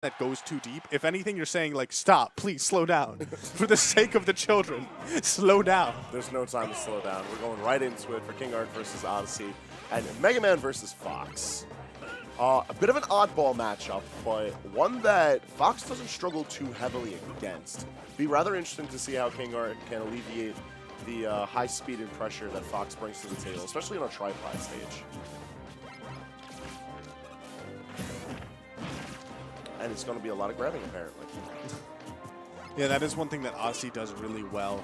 that goes too deep. If anything, you're saying, like, stop, please slow down. For the sake of the children, slow down. There's no time to slow down. We're going right into it for KingArc versus Odyssey and Mega Man versus Fox. A bit of an oddball matchup, but one that Fox doesn't struggle too heavily against. Be rather interesting to see how KingArc can alleviate the high speed and pressure that Fox brings to the table, especially on a tripod stage. And it's going to be a lot of grabbing, apparently. Yeah, that is one thing that Odyssey does really well.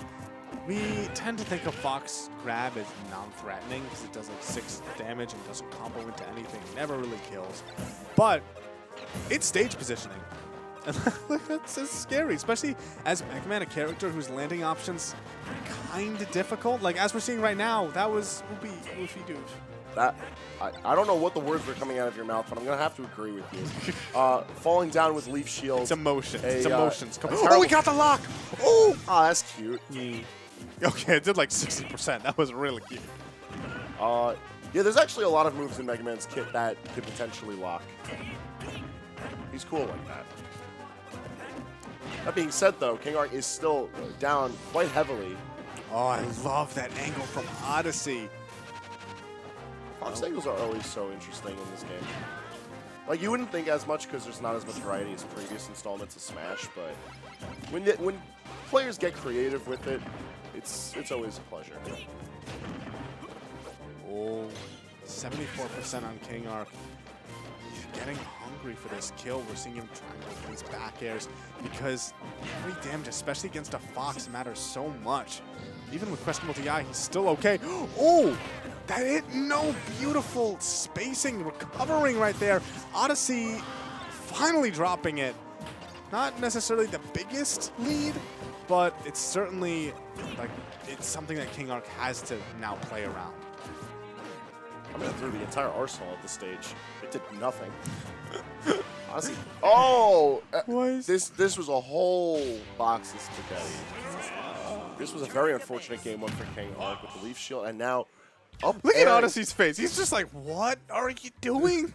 We tend to think of Fox grab as non-threatening because it does like 6 damage and doesn't combo into anything. It never really kills. But it's stage positioning. And that's scary, especially as Mega Man, a character whose landing options are kind of difficult. Like, as we're seeing right now, that was woofy-doof. I don't know what the words were coming out of your mouth, but I'm going to have to agree with you. Falling down with Leaf Shield. It's emotions. It's emotions. Oh, we got the lock! Oh! Oh, that's cute. Yeah. Okay, it did like 60%. That was really cute. Yeah, there's actually a lot of moves in Mega Man's kit that could potentially lock. He's cool like that. That being said, though, KingArc is still down quite heavily. Oh, I love that angle from Odyssey. Fox angles are always so interesting in this game. Like, you wouldn't think as much because there's not as much variety as previous installments of Smash, but when players get creative with it, it's always a pleasure. Oh, 74% on KingArc. He's getting hungry for this kill. We're seeing him trying to open his back airs because every damage, especially against a Fox, matters so much. Even with questionable DI, he's still okay. Oh, that hit, no, beautiful spacing, recovering right there. Odyssey finally dropping it. Not necessarily the biggest lead, but it's certainly, like, it's something that KingArc has to now play around. I mean, through the entire arsenal at this stage, it did nothing. Honestly, oh, this was a whole box of spaghetti. This was a very unfortunate game one for KingArc with the Leaf Shield, and now up. Look at Odyssey's face. He's just like, what are you doing?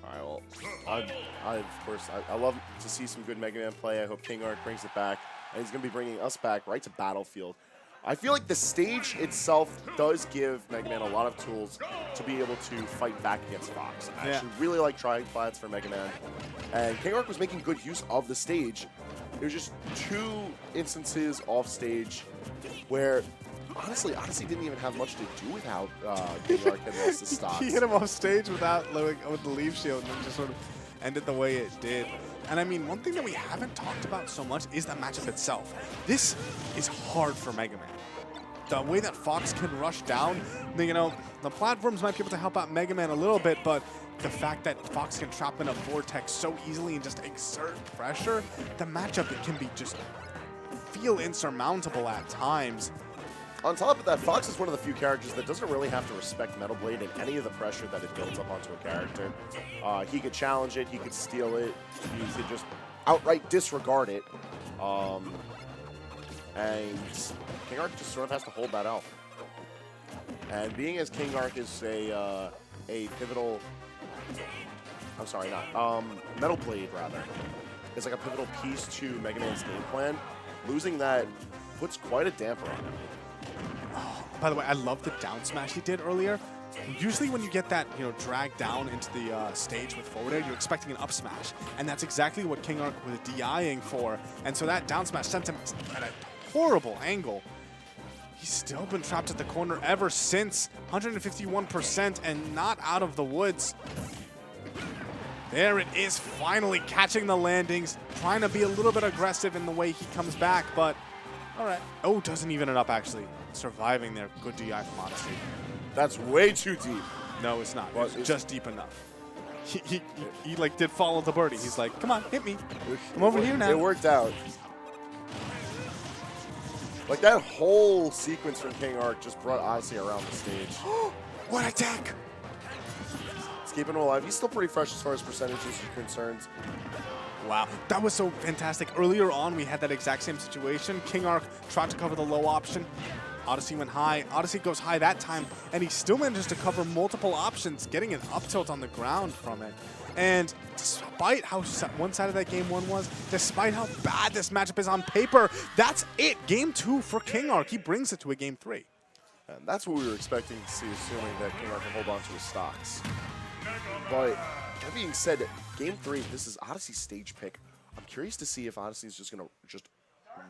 All right, well, of course, I love to see some good Mega Man play. I hope KingArc brings it back, and he's going to be bringing us back right to Battlefield. I feel like the stage itself does give Mega Man a lot of tools to be able to fight back against Fox. I actually really like triplats for Mega Man, and KingArc was making good use of the stage. There was just 2 instances off stage where, honestly, Odyssey didn't even have much to do with how KingArc had lost his stocks. He hit him off stage with the Leaf Shield and then just sort of ended the way it did. And I mean, one thing that we haven't talked about so much is the matchup itself. This is hard for Mega Man. The way that Fox can rush down, you know, the platforms might be able to help out Mega Man a little bit, but the fact that Fox can trap in a vortex so easily and just exert pressure, the matchup, it can be just feel insurmountable at times. On top of that, Fox is one of the few characters that doesn't really have to respect Metal Blade and any of the pressure that it builds up onto a character. He could challenge it, he could steal it, he could just outright disregard it. And KingArc just sort of has to hold that out. And being as KingArc is a pivotal, I'm sorry, not, Metal Blade rather, is like a pivotal piece to Mega Man's game plan, losing that puts quite a damper on him. Oh, by the way, I love the down smash he did earlier. Usually when you get that, you know, drag down into the stage with forward air, you're expecting an up smash. And that's exactly what KingArc was DIing for. And so that down smash sent him at a horrible angle. He's still been trapped at the corner ever since. 151% and not out of the woods. There it is, finally catching the landings, trying to be a little bit aggressive in the way he comes back, but all right. Oh, doesn't even it up, actually. Surviving there. Good DI from Odyssey. That's way too deep. No, it's not. It's just deep enough. He like did follow the birdie. He's like, come on, hit me. I'm over here now. It worked out. Like, that whole sequence from KingArc just brought Odyssey around the stage. What a tech! It's keeping him alive. He's still pretty fresh as far as percentages are concerned. Wow, that was so fantastic. Earlier on, we had that exact same situation. KingArc tried to cover the low option, Odyssey went high. Odyssey goes high that time, and he still manages to cover multiple options, getting an up tilt on the ground from it. And despite how one-sided that game 1 was, despite how bad this matchup is on paper, that's it. Game 2 for KingArc. He brings it to a game 3. And that's what we were expecting to see, assuming that KingArc can hold on to his stocks. But that being said, game 3, this is Odyssey's stage pick. I'm curious to see if Odyssey is just going to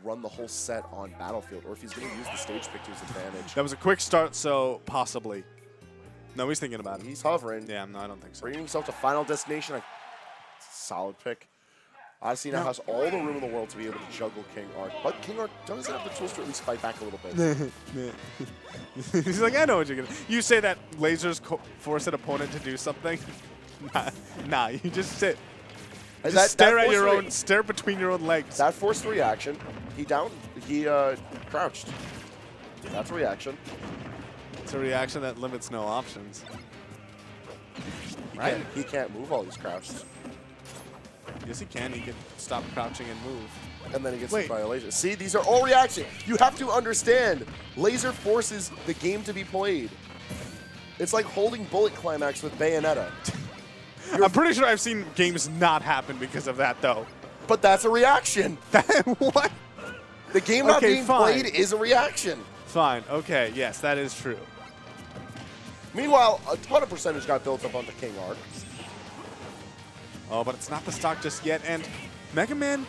run the whole set on Battlefield, or if he's going to use the stage pick to his advantage. That was a quick start, so possibly. No, he's thinking about it. He's hovering. Yeah, no, I don't think so. Bringing himself to Final Destination. Solid pick. Odyssey now has all the room in the world to be able to juggle KingArc, but KingArc doesn't have the tools to at least fight back a little bit. He's like, I know what you're going to... You say that lasers force an opponent to do something? Nah, you just sit. Just stare between your own legs. That forced the reaction. He crouched. That's a reaction. It's a reaction that limits no options. Right? He can't move while he's crouched. Yes, he can. He can stop crouching and move. And then he gets hit by a laser. See, these are all reactions. You have to understand, laser forces the game to be played. It's like holding bullet climax with Bayonetta. I'm pretty sure I've seen games not happen because of that, though. But that's a reaction. What? The game not being played is a reaction. Fine. Okay. Yes, that is true. Meanwhile, a ton of percentage got built up onto KingArc. Oh, but it's not the stock just yet. And Mega Man,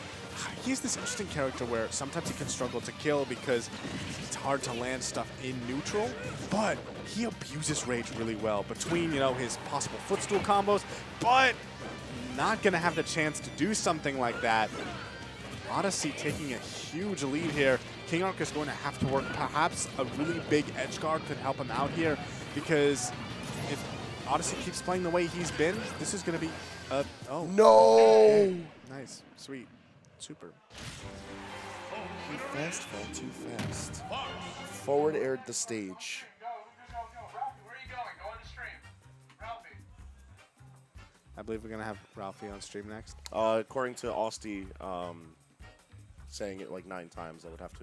he's this interesting character where sometimes he can struggle to kill because it's hard to land stuff in neutral, but he abuses rage really well between, his possible footstool combos, but not going to have the chance to do something like that. Odyssey taking a huge lead here. KingArc is going to have to work. Perhaps a really big edge guard could help him out here, because if Odyssey keeps playing the way he's been, this is going to be oh. No! Nice. Sweet. Super. He fast fell too fast. Forward aired the stage. Where are you going? Go on the stream. Ralphie. I believe we're going to have Ralphie on stream next. According to Austin saying it like 9 times, I would have to